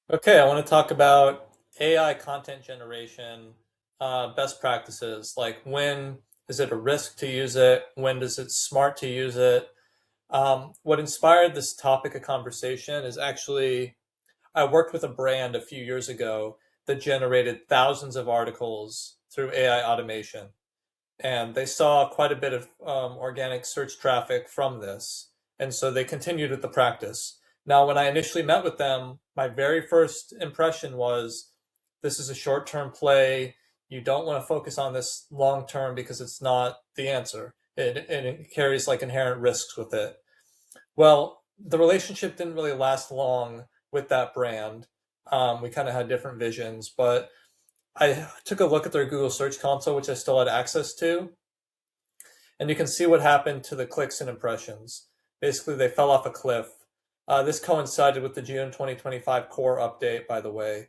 Okay, I want to talk about AI content generation, best practices. Like when is it a risk to use it? When does it smart to use it? What inspired this topic of conversation is actually I worked with a brand a few years ago that generated thousands of articles through AI automation, and they saw quite a bit of organic search traffic from this, and so they continued with the practice. Now, when I initially met with them, my very first impression was this is a short-term play. You don't want to focus on this long term because it's not the answer. It carries like inherent risks with it. Well, the relationship didn't really last long with that brand. We kind of had different visions, but I took a look at their Google Search Console, which I still had access to, and you can see what happened to the clicks and impressions. Basically, they fell off a cliff. This coincided with the June 2025 core update, by the way.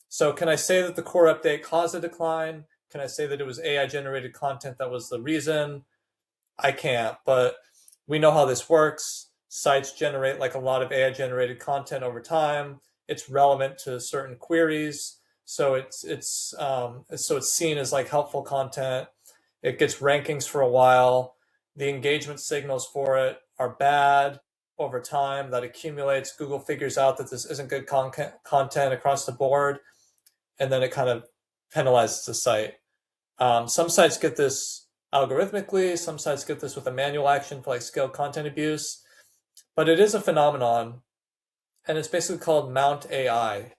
So, can I say that the core update caused a decline? Can I say that it was AI generated content that was the reason? I can't, but we know how this works. Sites generate like a lot of AI generated content over time. It's relevant to certain queries, so it's seen as like helpful content. It gets rankings for a while. The engagement signals for it are bad over time. That accumulates. Google figures out that this isn't good content across the board, and then it kind of penalizes the site. Some sites get this algorithmically, some sites get this with a manual action for like scaled content abuse, but it is a phenomenon, and it's basically called Mount AI.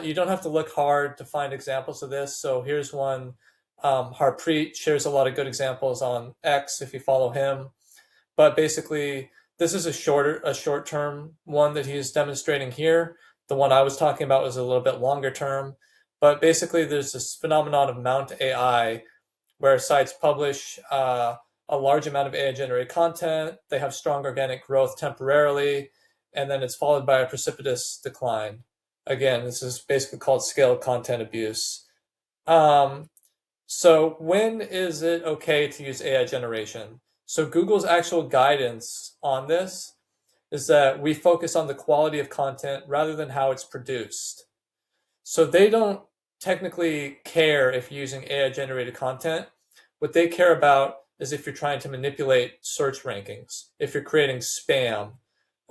You don't have to look hard to find examples of this. So here's one. Harpreet shares a lot of good examples on X if you follow him. But basically, this is a short term one that he's demonstrating here. The one I was talking about was a little bit longer term. But basically, there's this phenomenon of Mount AI where sites publish a large amount of AI generated content. They have strong organic growth temporarily, and then it's followed by a precipitous decline. Again, this is basically called scaled content abuse. Um, so, when is it okay to use AI generation? So, Google's actual guidance on this is that we focus on the quality of content rather than how it's produced. So they don't technically care if you're using AI generated content. What they care about is if you're trying to manipulate search rankings, if you're creating spam,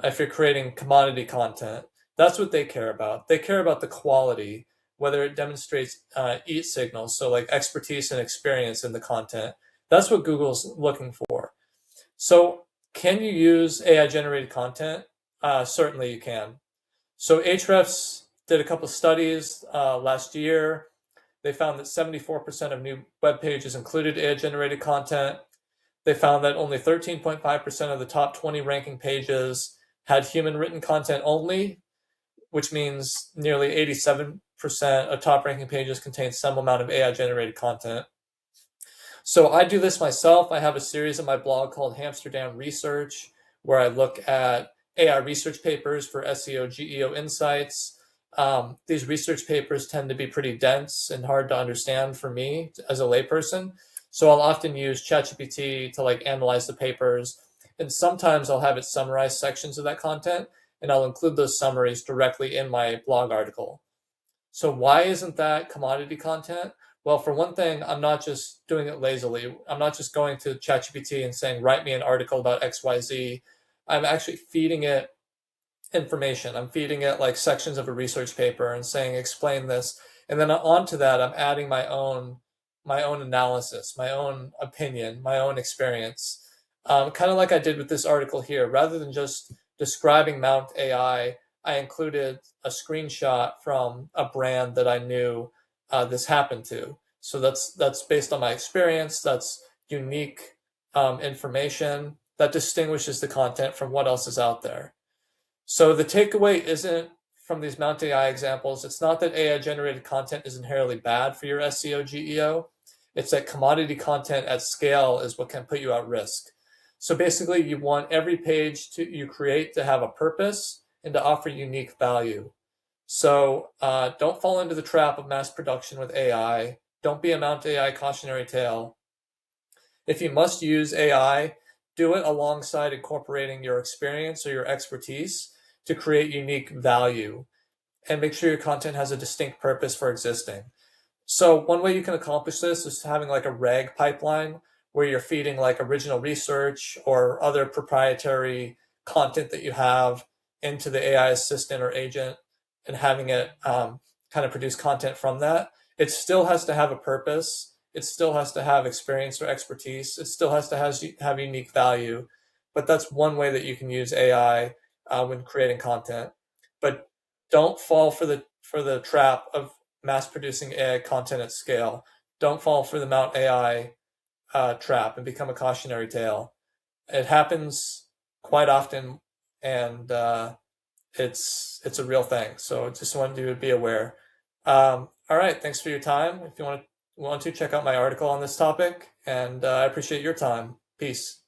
if you're creating commodity content. That's what they care about. They care about the quality, whether it demonstrates EAT signals, so like expertise and experience in the content. That's what Google's looking for. So, can you use AI generated content? Certainly you can. So Ahrefs did a couple of studies last year. They found that 74% of new web pages included AI-generated content. They found that only 13.5% of the top 20 ranking pages had human-written content only, which means nearly 87% of top ranking pages contain some amount of AI-generated content. So I do this myself. I have a series on my blog called Hamsterdam Research, where I look at AI research papers for SEO, GEO insights. These research papers tend to be pretty dense and hard to understand for me as a layperson. So I'll often use ChatGPT to like analyze the papers, and sometimes I'll have it summarize sections of that content, and I'll include those summaries directly in my blog article. So why isn't that commodity content? Well, for one thing, I'm not just doing it lazily. I'm not just going to ChatGPT and saying, write me an article about XYZ. I'm actually feeding it information. I'm feeding it like sections of a research paper and saying, explain this. And then onto that, I'm adding my own analysis, my own opinion, my own experience. Kind of like I did with this article here. Rather than just describing Mount I included a screenshot from a brand that I knew this happened to. So that's based on my experience. That's unique information that distinguishes the content from what else is out there. So the takeaway isn't from these Mount AI examples. It's not that AI generated content is inherently bad for your SEO GEO. It's that commodity content at scale is what can put you at risk. So basically, you want every page you create to have a purpose and to offer unique value. So don't fall into the trap of mass production with AI. Don't be a Mount AI cautionary tale. If you must use AI, do it alongside incorporating your experience or your expertise to create unique value. and make sure your content has a distinct purpose for existing. So one way you can accomplish this is having like a RAG pipeline where you're feeding like original research or other proprietary content that you have into the AI assistant or agent and having it kind of produce content from that. It still has to have a purpose. It still has to have experience or expertise. It still has to have unique value. But that's one way that you can use AI when creating content. But don't fall for the trap of mass producing AI content at scale. Don't fall for the Mount AI trap and become a cautionary tale. It happens quite often, and it's a real thing. So just wanted you to be aware. All right, thanks for your time. If you want to check out my article on this topic, and I appreciate your time. Peace.